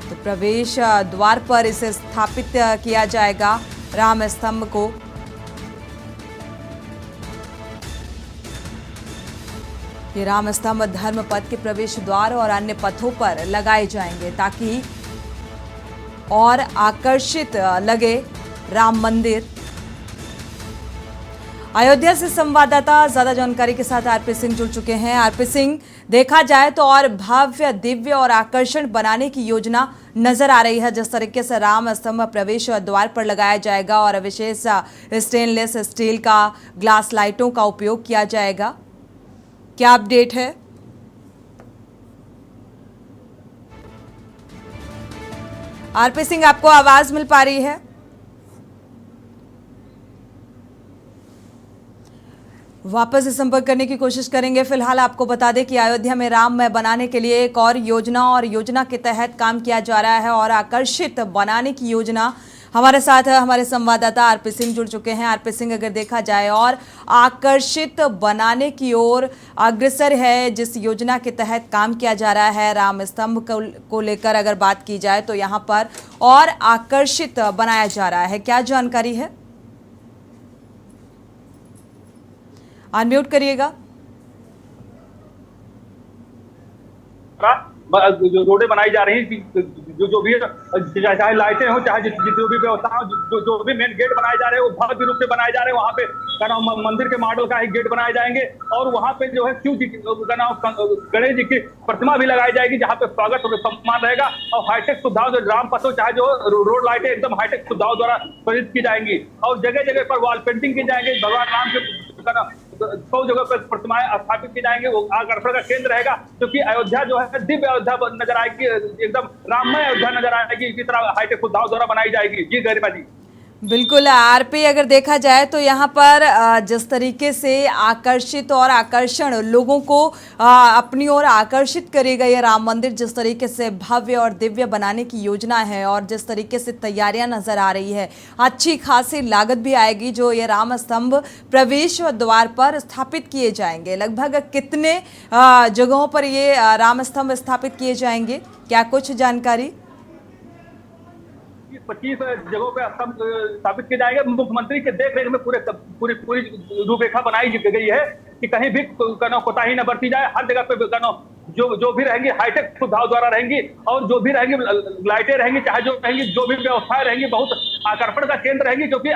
तो प्रवेश द्वार पर इसे स्थापित किया जाएगा राम स्तंभ को। ये राम स्तंभ धर्म पथ के प्रवेश द्वार और अन्य पथों पर लगाए जाएंगे ताकि और आकर्षित लगे राम मंदिर। अयोध्या से संवाददाता ज्यादा जानकारी के साथ आरपी सिंह जुड़ चुके हैं। आरपी सिंह, देखा जाए तो और भव्य दिव्य और आकर्षण बनाने की योजना नजर आ रही है। जिस तरीके से राम स्तंभ प्रवेश द्वार पर लगाया जाएगा और विशेष स्टेनलेस स्टील का ग्लास लाइटों का उपयोग किया जाएगा, क्या अपडेट है? आरपी सिंह, आपको आवाज मिल पा रही है? वापस से संपर्क करने की कोशिश करेंगे। फिलहाल आपको बता दें कि अयोध्या में राममय बनाने के लिए एक और योजना के तहत काम किया जा रहा है और आकर्षित बनाने की योजना। हमारे साथ हमारे संवाददाता आरपी सिंह जुड़ चुके हैं। आरपी सिंह, अगर देखा जाए और आकर्षित बनाने की ओर अग्रसर है जिस योजना के तहत काम किया जा रहा है, राम स्तंभ को लेकर अगर बात की जाए तो यहाँ पर और आकर्षित बनाया जा रहा है, क्या जानकारी है? अनम्यूट करिएगा। जो रोडें बनाई जा रही हैं, जो भी चाहे लाइटें हो, चाहे जो भी व्यवस्था हो, जो भी मेन गेट बनाए जा रहे हैं वो भव्य रूप से बनाए जा रहे हैं। वहाँ पे का नाम मंदिर के मॉडल का एक गेट बनाए जाएंगे और वहाँ पे जो है शिव जी का नाम गणेश जी की प्रतिमा भी लगाई जाएगी जहाँ पे स्वागत और सम्मान रहेगा। और हाईटेक सुविधाओं जो राम पथों चाहे जो रोड लाइटें एकदम हाईटेक सुविधाओं द्वारा प्रदर्शित की जाएंगी और जगह जगह पर वॉल पेंटिंग की जाएंगे। भगवान राम के 100 जगह पर प्रतिमाएं स्थापित की जाएंगे। वो आकर्षण का केंद्र रहेगा क्योंकि अयोध्या जो है दिव्य अयोध्या नजर आएगी, एकदम राममय अयोध्या नजर आएगी। इसी तरह हाईटेक सुविधाओं द्वारा बनाई जाएगी। जी गरिमा जी। बिल्कुल आरपी, अगर देखा जाए तो यहाँ पर जिस तरीके से आकर्षित और आकर्षण लोगों को अपनी ओर आकर्षित करेगा ये राम मंदिर, जिस तरीके से भव्य और दिव्य बनाने की योजना है और जिस तरीके से तैयारियां नजर आ रही है, अच्छी खासी लागत भी आएगी जो ये राम स्तंभ प्रवेश द्वार पर स्थापित किए जाएंगे। लगभग कितने जगहों पर ये राम स्तंभ स्थापित किए जाएंगे, क्या कुछ जानकारी? 25 जगहों पे स्थापित किए जाएंगे। मुख्यमंत्री के देखरेख में पूरी रूपरेखा बनाई गई है कि कहीं भी कोताही न बरती जाए। हर जगह पे जो भी रहेंगी हाईटेक सुविधाओं द्वारा रहेंगी और जो भी रहेंगी लाइटें रहेंगी, चाहे जो रहेंगी, जो भी व्यवस्थाएं रहेंगी, बहुत आकर्षण का केंद्र रहेंगी क्योंकि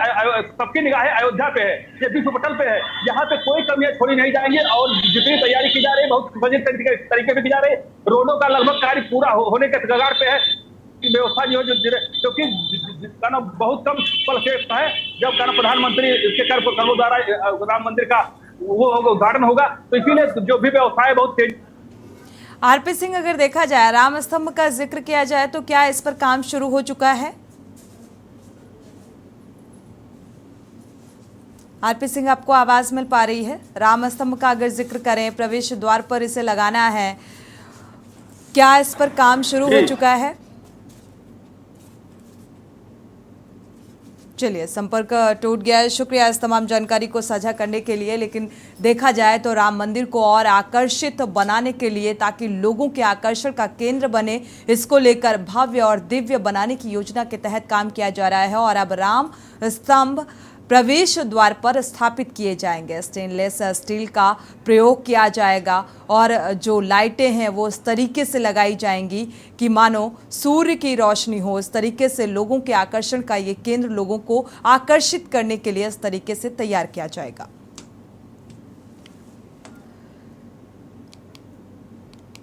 सबकी निगाहें अयोध्या पे है, ये विश्व पटल पे है। यहाँ पे कोई कमियां छोड़ी नहीं जाएंगी और जितनी तैयारी की जा रही है बहुत बजट तरीके से की जा रही है। रोडों का लगभग कार्य पूरा होने के कगार पे है। व्यवस्था जो क्योंकि बहुत कम पल शेष है जब प्रधानमंत्री इसके करों द्वारा राम मंदिर का वो उद्घाटन होगा। तो इसीलिए जो भी व्यवस्था है बहुत तेज। आरपी सिंह, अगर देखा जाए राम स्तंभ का जिक्र किया जाए तो क्या इस पर काम शुरू हो चुका है? आरपी सिंह, आपको आवाज मिल पा रही है? राम स्तंभ का अगर जिक्र करें, प्रवेश द्वार पर इसे लगाना है, क्या इस पर काम शुरू हो चुका है? चलिए, संपर्क टूट गया है। शुक्रिया इस तमाम जानकारी को साझा करने के लिए। लेकिन देखा जाए तो राम मंदिर को और आकर्षित बनाने के लिए, ताकि लोगों के आकर्षण का केंद्र बने, इसको लेकर भव्य और दिव्य बनाने की योजना के तहत काम किया जा रहा है। और अब राम स्तंभ प्रवेश द्वार पर स्थापित किए जाएंगे। स्टेनलेस स्टील का प्रयोग किया जाएगा और जो लाइटें हैं वो इस तरीके से लगाई जाएंगी कि मानो सूर्य की रोशनी हो। इस तरीके से लोगों के आकर्षण का ये केंद्र लोगों को आकर्षित करने के लिए इस तरीके से तैयार किया जाएगा।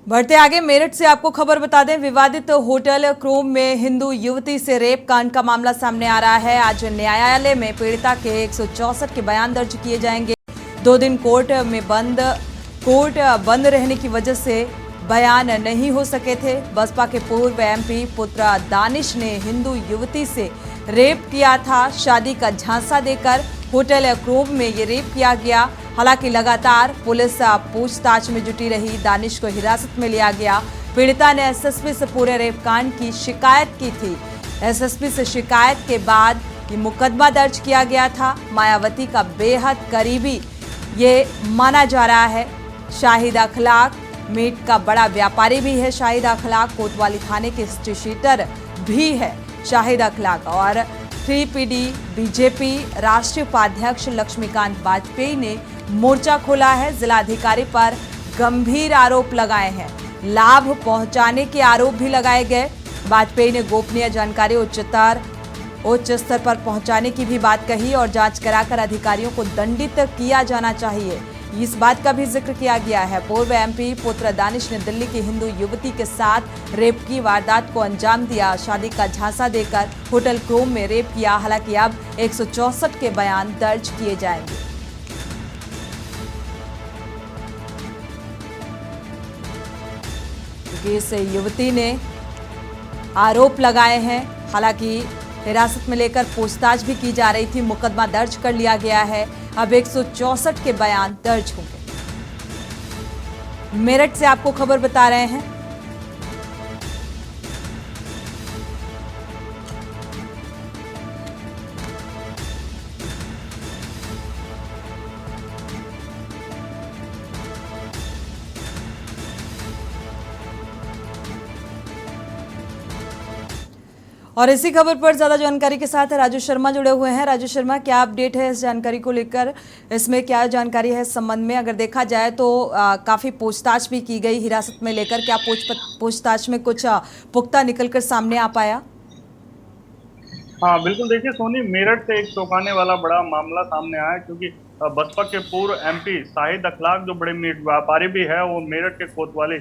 बढ़ते आगे, मेरठ से आपको खबर बता दें, विवादित होटल क्रोम में हिंदू युवती से रेप कांड का मामला सामने आ रहा है। आज न्यायालय में पीड़िता के 164 के बयान दर्ज किए जाएंगे। 2 दिन कोर्ट बंद रहने की वजह से बयान नहीं हो सके थे। बसपा के पूर्व एमपी पुत्र दानिश ने हिंदू युवती से रेप किया था। शादी का झांसा देकर होटल क्रोम में ये रेप किया गया। हालांकि लगातार पुलिस पूछताछ में जुटी रही। दानिश को हिरासत में लिया गया। पीड़िता ने एसएसपी से पूरे रेप कांड की शिकायत की थी। एसएसपी से शिकायत के बाद ये मुकदमा दर्ज किया गया था। मायावती का बेहद करीबी ये माना जा रहा है। शाहिद अखलाक मीट का बड़ा व्यापारी भी है। शाहिद अखलाक कोतवाली थाने के स्टेशन भी है। शाहिद अखलाक और 3PD बीजेपी राष्ट्रीय उपाध्यक्ष लक्ष्मीकांत वाजपेयी ने मोर्चा खोला है। जिलाधिकारी पर गंभीर आरोप लगाए हैं। लाभ पहुंचाने के आरोप भी लगाए गए। वाजपेयी ने गोपनीय जानकारी उच्च स्तर पर पहुंचाने की भी बात कही और जांच कराकर अधिकारियों को दंडित किया जाना चाहिए, इस बात का भी जिक्र किया गया है। पूर्व एमपी पुत्र दानिश ने दिल्ली की हिंदू युवती के साथ रेप की वारदात को अंजाम दिया। शादी का झांसा देकर होटल क्रोम में रेप किया। हालांकि अब 164 के बयान दर्ज किए जाएंगे। क्योंकि इस युवती ने आरोप लगाए हैं। हालांकि हिरासत में लेकर पूछताछ भी की जा रही थी। मुकदमा दर्ज कर लिया गया है। अब 164 के बयान दर्ज होंगे। मेरठ से आपको खबर बता रहे हैं। और इसी खबर पर ज्यादा जानकारी के साथ राजू शर्मा जुड़े हुए हैं। राजू शर्मा, क्या अपडेट है इस जानकारी को लेकर? इसमें क्या जानकारी है इस संबंध में? अगर देखा जाए तो काफी पूछताछ भी की गई हिरासत में लेकर। क्या पूछताछ में कुछ पुख्ता निकलकर सामने आ पाया? हाँ बिल्कुल, देखिए सोनी, मेरठ से एक चौंकाने वाला बड़ा मामला सामने आया, क्योंकि बसपा के पूर्व एमपी शाहिद अखलाक जो बड़े मीट व्यापारी भी है, वो मेरठ के कोतवाली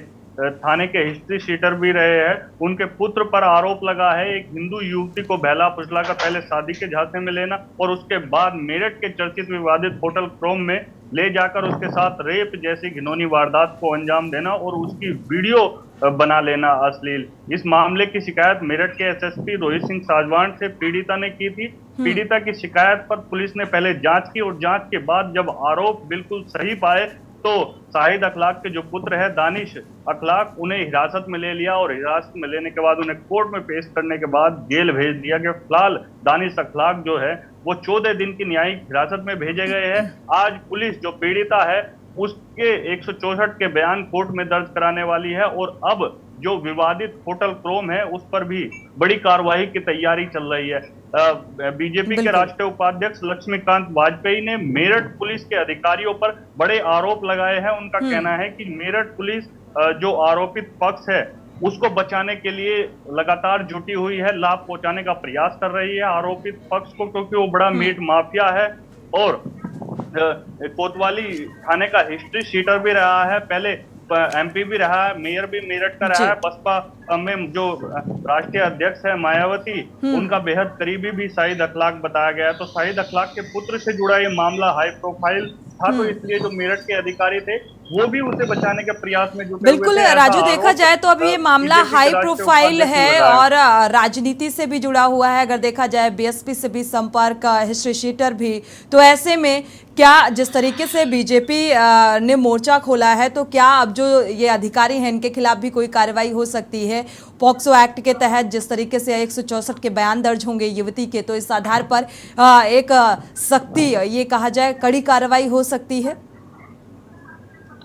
थाने के हिस्ट्री शीटर भी रहे हैं। उनके पुत्र पर आरोप लगा है एक हिंदू युवती को बहला फुसला कर पहले शादी के झांसे में लेना और उसके बाद मेरठ के चर्चित विवादित होटल क्रोम में ले जाकर उसके साथ रेप जैसी घिनौनी वारदात को अंजाम देना और उसकी वीडियो बना लेना अश्लील। इस मामले की शिकायत मेरठ के एसएसपी रोहित सिंह साजवान से पीड़िता ने की थी। पीड़िता की शिकायत पर पुलिस ने पहले जांच की और जांच के बाद जब आरोप बिल्कुल सही पाए तो शाहिद अखलाक के जो पुत्र है दानिश अखलाक, उन्हें हिरासत में ले लिया और हिरासत में लेने के बाद उन्हें कोर्ट में पेश करने के बाद जेल भेज दिया गया। फिलहाल दानिश अखलाक जो है वो 14 दिन की न्यायिक हिरासत में भेजे गए हैं। आज पुलिस जो पीड़िता है उसके 164 के बयान कोर्ट में दर्ज कराने वाली है और अब जो विवादित होटल क्रोम है उस पर भी बड़ी कार्रवाई की तैयारी चल रही है। बीजेपी के राष्ट्रीय उपाध्यक्ष लक्ष्मीकांत वाजपेयी ने मेरठ पुलिस के अधिकारियों पर बड़े आरोप लगाए हैं। उनका कहना है कि मेरठ पुलिस जो आरोपित पक्ष है उसको बचाने के लिए लगातार जुटी हुई है, लाभ पहुंचाने का प्रयास कर रही है आरोपित पक्ष को, क्योंकि वो बड़ा मीट माफिया है और कोतवाली थाने का हिस्ट्री शीटर भी रहा है। पहले एमपी भी रहा है, मेयर भी मेरठ का रहा है। बसपा में जो राष्ट्रीय अध्यक्ष है मायावती, उनका बेहद करीबी भी शाहिद अखलाक बताया गया है। तो शाहिद अखलाक के पुत्र से जुड़ा ये मामला हाई प्रोफाइल था, तो इसलिए जो मेरठ के अधिकारी थे वो भी उसे बचाने के प्रयास में जुटे बिल्कुल हुए थे। राजू, देखा जाए तो अभी ये मामला हाई प्रोफाइल है और राजनीति से भी जुड़ा हुआ है। अगर देखा जाए बीएसपी से भी संपर्क, हिस्ट्री शीटर भी, तो ऐसे में क्या जिस तरीके से बीजेपी ने मोर्चा खोला है, तो क्या अब जो ये अधिकारी हैं इनके खिलाफ भी कोई कार्रवाई हो सकती है? पॉक्सो एक्ट के तहत जिस तरीके से 164 के बयान दर्ज होंगे युवती के, तो इस आधार पर एक सख्ती, ये कहा जाए कड़ी कार्रवाई हो सकती है।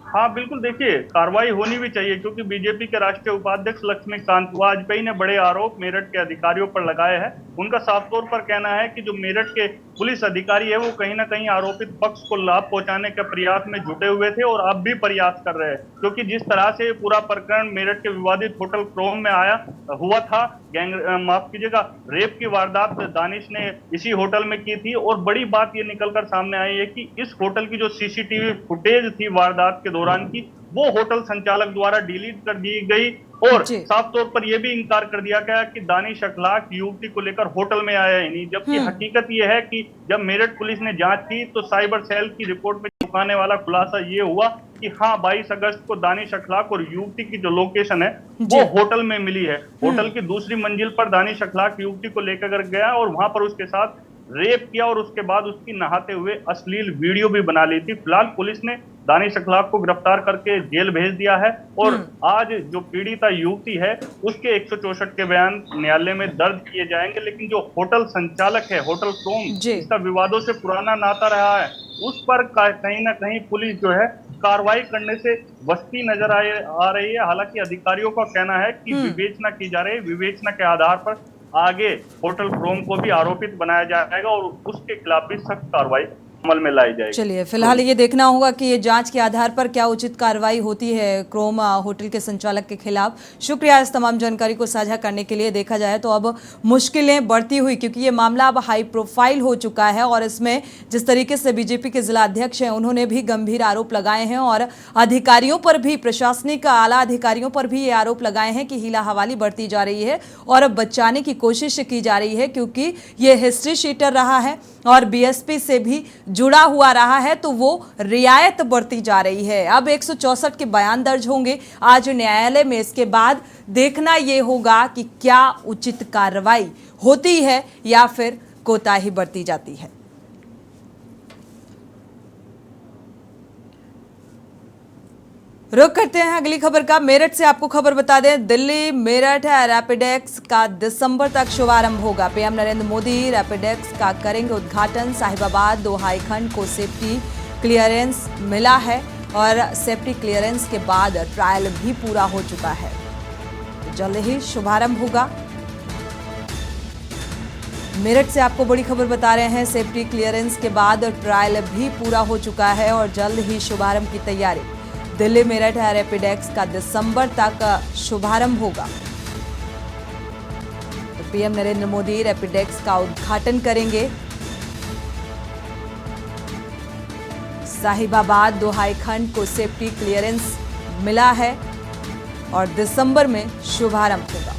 हाँ बिल्कुल, देखिए कार्रवाई होनी भी चाहिए, क्योंकि बीजेपी के राष्ट्रीय उपाध्यक्ष लक्ष्मीकांत वाजपेयी ने बड़े आरोप मेरठ के अधिकारियों पर लगाए हैं। उनका साफ तौर पर कहना है कि जो मेरठ के पुलिस अधिकारी है वो कहीं ना कहीं आरोपित पक्ष को लाभ पहुंचाने के प्रयास में जुटे हुए थे और अब भी प्रयास कर रहे हैं, क्योंकि जिस तरह से पूरा प्रकरण मेरठ के विवादित होटल क्रोम में हुआ था, माफ कीजिएगा, रेप की वारदात दानिश ने इसी होटल में की थी। और बड़ी बात ये निकलकर सामने आई है कि इस होटल की जो सीसीटीवी फुटेज थी वारदात के दौरान की, वो होटल संचालक द्वारा डिलीट कर दी गई और साफ तौर पर यह भी इंकार कर दिया गया कि दानिश अखलाक युवती को लेकर होटल में आया ही नहीं। जबकि हकीकत यह है कि जब मेरठ पुलिस ने जांच की तो साइबर सेल की रिपोर्ट में चौंकाने वाला खुलासा ये हुआ कि हाँ, 22 अगस्त को दानिश अखलाक और युवती की जो लोकेशन है वो होटल में मिली है। होटल की दूसरी मंजिल पर दानिश अखलाक युवती को लेकर गया और वहां पर उसके साथ रेप किया और उसके बाद उसकी नहाते हुए अश्लील वीडियो भी बना ली थी। फिलहाल पुलिस ने दानिश अखलाक को गिरफ्तार करके जेल भेज दिया है और आज जो पीड़िता युवती है उसके 164 के बयान न्यायालय में दर्ज किए जाएंगे। लेकिन जो होटल संचालक है, होटल क्रोम, इसका विवादों से पुराना नाता रहा है, उस पर कहीं ना कहीं पुलिस जो है कार्रवाई करने से बचती नजर आ रही है। हालांकि अधिकारियों का कहना है कि विवेचना की जा रही है, विवेचना के आधार पर आगे होटल क्रोम को भी आरोपित बनाया जाएगा और उसके खिलाफ भी सख्त कार्रवाई अमल में लाई जाएगी। चलिए, फिलहाल ये देखना होगा कि ये जांच के आधार पर क्या उचित कार्रवाई होती है क्रोम होटल के संचालक के खिलाफ। शुक्रिया इस तमाम जानकारी को साझा करने के लिए। देखा जाए तो अब मुश्किलें बढ़ती हुई, क्योंकि ये मामला अब हाई प्रोफाइल हो चुका है और इसमें जिस तरीके से बीजेपी के जिला अध्यक्ष हैं उन्होंने भी गंभीर आरोप लगाए हैं और अधिकारियों पर भी, प्रशासनिक आला अधिकारियों पर भी ये आरोप लगाए हैं कि हीला हवाली बढ़ती जा रही है और अब बचाने की कोशिश की जा रही है, क्योंकि ये हिस्ट्री शीटर रहा है और बीएसपी से भी जुड़ा हुआ रहा है, तो वो रियायत बढ़ती जा रही है। अब 164 के बयान दर्ज होंगे आज न्यायालय में। इसके बाद देखना ये होगा कि क्या उचित कार्रवाई होती है या फिर कोताही बढ़ती जाती है। रुक करते हैं अगली खबर का। मेरठ से आपको खबर बता दें, दिल्ली मेरठ रैपिडेक्स का दिसंबर तक शुभारंभ होगा। पीएम नरेंद्र मोदी रैपिडेक्स का करेंगे उद्घाटन। साहिबाबाद दोहाई खंड को सेफ्टी क्लियरेंस मिला है और सेफ्टी क्लियरेंस के बाद ट्रायल भी पूरा हो चुका है, तो जल्द ही शुभारंभ होगा। मेरठ से आपको बड़ी खबर बता रहे हैं, सेफ्टी क्लियरेंस के बाद ट्रायल भी पूरा हो चुका है और जल्द ही शुभारंभ की तैयारी। दिल्ली मेरठ रैपिडेक्स का दिसंबर तक शुभारंभ होगा। तो पीएम नरेंद्र मोदी रैपिडेक्स का उद्घाटन करेंगे। साहिबाबाद दोहाई खंड को सेफ्टी क्लियरेंस मिला है और दिसंबर में शुभारंभ होगा।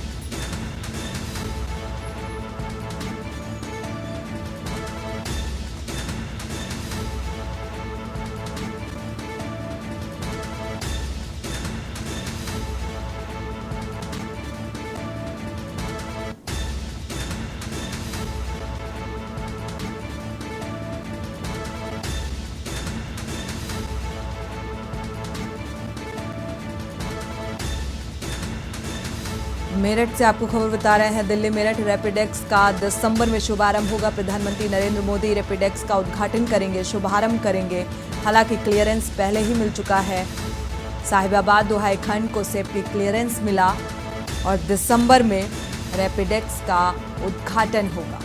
मेरठ से आपको खबर बता रहे हैं, दिल्ली मेरठ रैपिडेक्स का दिसंबर में शुभारंभ होगा। प्रधानमंत्री नरेंद्र मोदी रैपिडेक्स का उद्घाटन करेंगे, शुभारंभ करेंगे। हालांकि क्लियरेंस पहले ही मिल चुका है। साहिबाबाद दोहाई खंड को सेफ्टी क्लियरेंस मिला और दिसंबर में रैपिडेक्स का उद्घाटन होगा।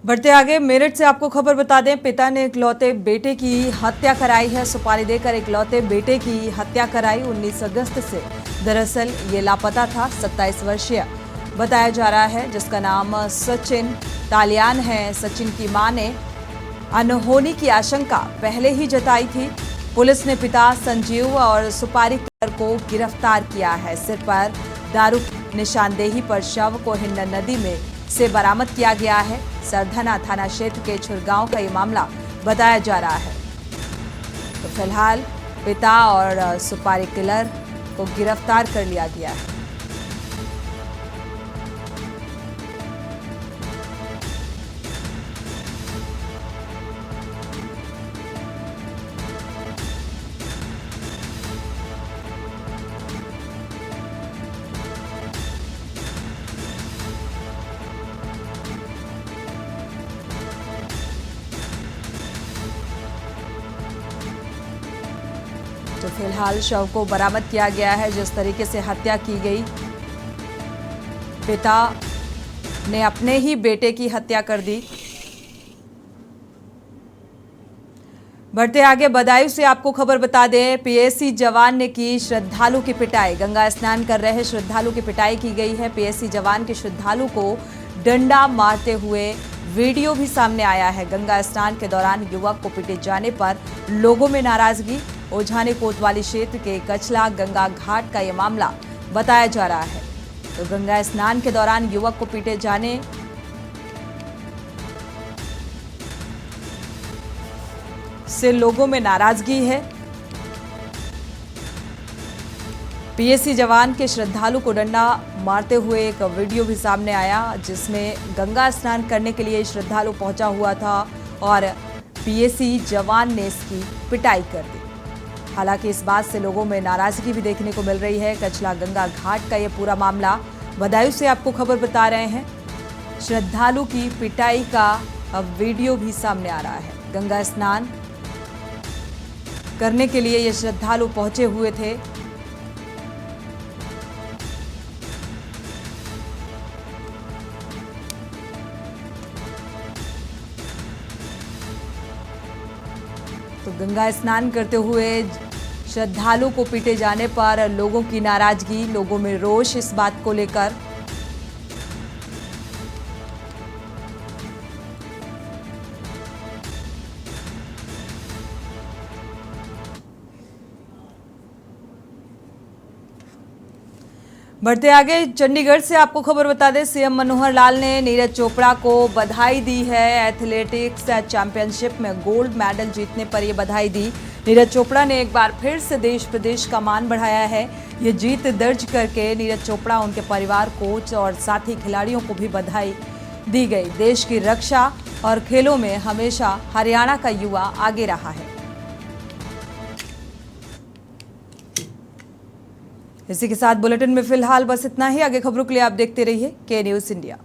बढ़ते आगे, मेरठ से आपको खबर बता दें, पिता ने इकलौते बेटे की हत्या कराई है। सुपारी देकर इकलौते बेटे की हत्या कराई 19 अगस्त से। दरअसल ये लापता था 27 वर्षीय बताया जा रहा है, जिसका नाम सचिन तालियान है। सचिन की मां ने अनहोनी की आशंका पहले ही जताई थी। पुलिस ने पिता संजीव और सुपारी किलर को गिरफ्तार किया है। सिर पर दारू की निशानदेही पर शव को हिंडन नदी में से बरामद किया गया है। सरधना थाना क्षेत्र के छुरगांव का ये मामला बताया जा रहा है। तो फिलहाल पिता और सुपारी किलर को गिरफ्तार कर लिया गया है। तो फिलहाल शव को बरामद किया गया है। जिस तरीके से हत्या की गई, पिता ने अपने ही बेटे की हत्या कर दी। बढ़ते आगे, बदायूं से आपको खबर बता दें, पीएसी जवान ने की श्रद्धालु की पिटाई। गंगा स्नान कर रहे श्रद्धालु की पिटाई की गई है। पीएसी जवान के श्रद्धालु को डंडा मारते हुए वीडियो भी सामने आया है। गंगा स्नान के दौरान युवक को पीटे जाने पर लोगों में नाराजगी। ओझानी कोतवाली क्षेत्र के कचला गंगा घाट का यह मामला बताया जा रहा है। तो गंगा स्नान के दौरान युवक को पीटे जाने से लोगों में नाराजगी है। पीएसी जवान के श्रद्धालु को डंडा मारते हुए एक वीडियो भी सामने आया, जिसमें गंगा स्नान करने के लिए श्रद्धालु पहुंचा हुआ था और पीएसी जवान ने इसकी पिटाई कर दी। हालांकि इस बात से लोगों में नाराजगी भी देखने को मिल रही है। कचला गंगा घाट का यह पूरा मामला बदायूं से आपको खबर बता रहे हैं। श्रद्धालु की पिटाई का अब वीडियो भी सामने आ रहा है। गंगा स्नान करने के लिए ये श्रद्धालु पहुंचे हुए थे। तो गंगा स्नान करते हुए श्रद्धालु को पीटे जाने पर लोगों की नाराजगी, लोगों में रोष इस बात को लेकर। बढ़ते आगे, चंडीगढ़ से आपको खबर बता दें, सीएम मनोहर लाल ने नीरज चोपड़ा को बधाई दी है। एथलेटिक्स चैंपियनशिप में गोल्ड मेडल जीतने पर यह बधाई दी। नीरज चोपड़ा ने एक बार फिर से देश प्रदेश का मान बढ़ाया है। ये जीत दर्ज करके नीरज चोपड़ा, उनके परिवार, कोच और साथी खिलाड़ियों को भी बधाई दी गई। देश की रक्षा और खेलों में हमेशा हरियाणा का युवा आगे रहा है। इसी के साथ बुलेटिन में फिलहाल बस इतना ही। आगे खबरों के लिए आप देखते रहिए के न्यूज़ इंडिया।